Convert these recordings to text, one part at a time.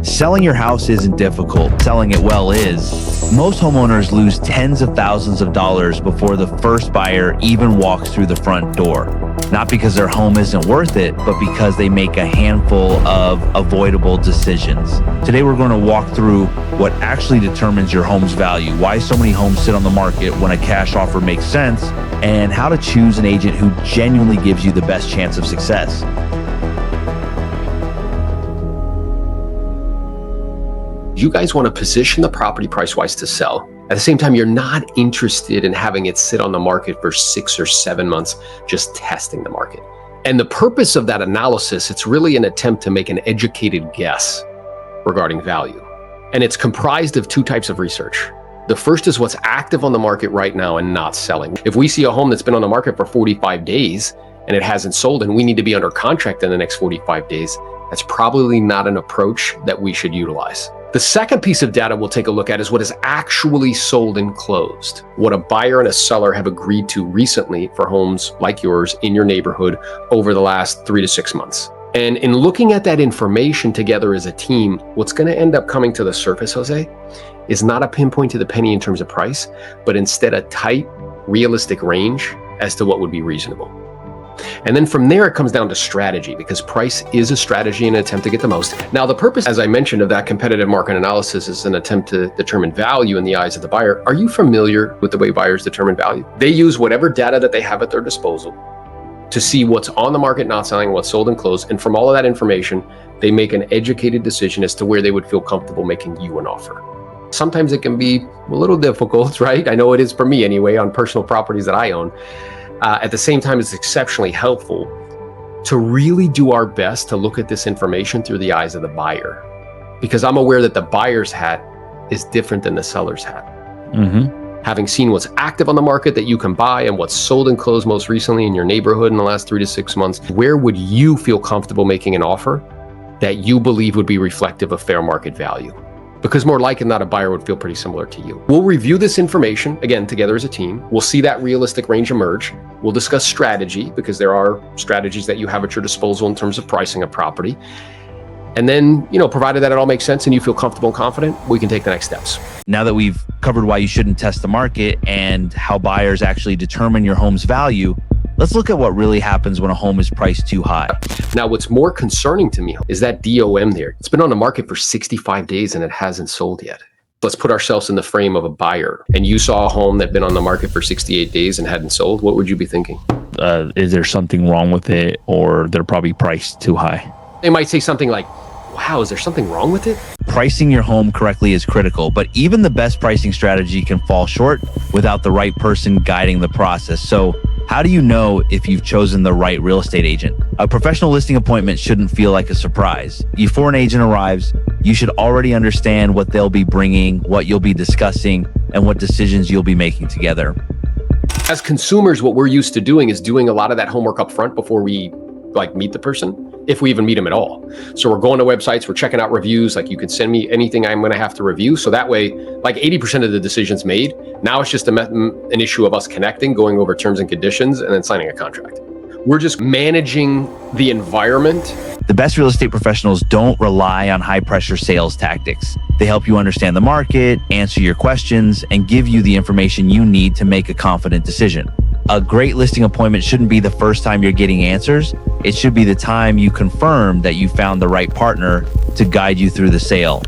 Selling your house isn't difficult. Selling it well is. Most homeowners lose tens of thousands of dollars before the first buyer even walks through the front door. Not because their home isn't worth it, but because they make a handful of avoidable decisions. Today, we're going to walk through what actually determines your home's value, why so many homes sit on the market when a cash offer makes sense, and how to choose an agent who genuinely gives you the best chance of success. You guys want to position the property price-wise to sell. At the same time, you're not interested in having it sit on the market for 6 or 7 months, just testing the market. And the purpose of that analysis, it's really an attempt to make an educated guess regarding value. And it's comprised of two types of research. The first is what's active on the market right now and not selling. If we see a home that's been on the market for 45 days and it hasn't sold and we need to be under contract in the next 45 days, that's probably not an approach that we should utilize. The second piece of data we'll take a look at is what is actually sold and closed. What a buyer and a seller have agreed to recently for homes like yours in your neighborhood over the last 3 to 6 months. And in looking at that information together as a team, what's going to end up coming to the surface, Jose, is not a pinpoint to the penny in terms of price, but instead a tight, realistic range as to what would be reasonable. And then from there, it comes down to strategy, because price is a strategy in an attempt to get the most. Now, the purpose, as I mentioned, of that competitive market analysis is an attempt to determine value in the eyes of the buyer. Are you familiar with the way buyers determine value? They use whatever data that they have at their disposal to see what's on the market, not selling, what's sold and closed. And from all of that information, they make an educated decision as to where they would feel comfortable making you an offer. Sometimes it can be a little difficult, right? I know it is for me anyway, on personal properties that I own. At the same time, it's exceptionally helpful to really do our best to look at this information through the eyes of the buyer, because I'm aware that the buyer's hat is different than the seller's hat. Having seen what's active on the market that you can buy and what's sold and closed most recently in your neighborhood in the last 3 to 6 months, where would you feel comfortable making an offer that you believe would be reflective of fair market value? Because more likely than not, a buyer would feel pretty similar to you. We'll review this information, again, together as a team. We'll see that realistic range emerge. We'll discuss strategy, because there are strategies that you have at your disposal in terms of pricing a property. And then, provided that it all makes sense and you feel comfortable and confident, we can take the next steps. Now that we've covered why you shouldn't test the market and how buyers actually determine your home's value, let's look at what really happens when a home is priced too high. Now, what's more concerning to me is that DOM there. It's been on the market for 65 days and it hasn't sold yet. Let's put ourselves in the frame of a buyer, and you saw a home that'd been on the market for 68 days and hadn't sold. What would you be thinking? Is there something wrong with it, or they're probably priced too high? They might say something like, wow, is there something wrong with it? Pricing your home correctly is critical, but even the best pricing strategy can fall short without the right person guiding the process. So how do you know if you've chosen the right real estate agent? A professional listing appointment shouldn't feel like a surprise. Before an agent arrives, you should already understand what they'll be bringing, what you'll be discussing, and what decisions you'll be making together. As consumers, what we're used to doing is doing a lot of that homework up front before we meet the person, if we even meet them at all. So we're going to websites, we're checking out reviews, you can send me anything I'm going to have to review. So that way, 80% of the decision's made. Now it's just an issue of us connecting, going over terms and conditions, and then signing a contract. We're just managing the environment. The best real estate professionals don't rely on high-pressure sales tactics. They help you understand the market, answer your questions, and give you the information you need to make a confident decision. A great listing appointment shouldn't be the first time you're getting answers. It should be the time you confirm that you found the right partner to guide you through the sale.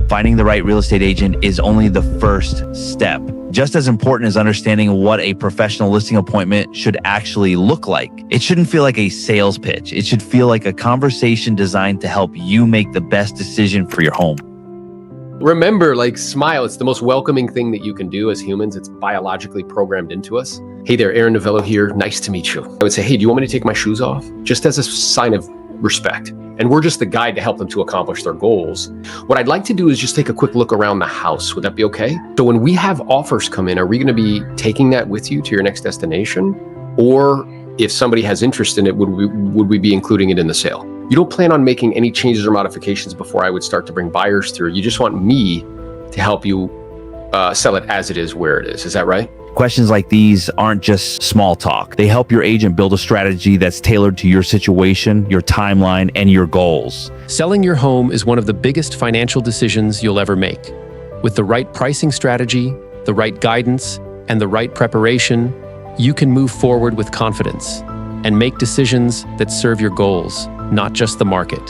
Finding the right real estate agent is only the first step. Just as important as understanding what a professional listing appointment should actually look like. It shouldn't feel like a sales pitch. It should feel like a conversation designed to help you make the best decision for your home. Remember, smile. It's the most welcoming thing that you can do as humans. It's biologically programmed into us. Hey there, Aaron Novello here. Nice to meet you. I would say, hey, do you want me to take my shoes off? Just as a sign of respect. And we're just the guide to help them to accomplish their goals. What I'd like to do is just take a quick look around the house. Would that be okay? So when we have offers come in, are we going to be taking that with you to your next destination? Or if somebody has interest in it, would we be including it in the sale? You don't plan on making any changes or modifications before I would start to bring buyers through. You just want me to help you sell it as it is, where it is. Is that right? Questions like these aren't just small talk. They help your agent build a strategy that's tailored to your situation, your timeline, and your goals. Selling your home is one of the biggest financial decisions you'll ever make. With the right pricing strategy, the right guidance, and the right preparation, you can move forward with confidence and make decisions that serve your goals, not just the market.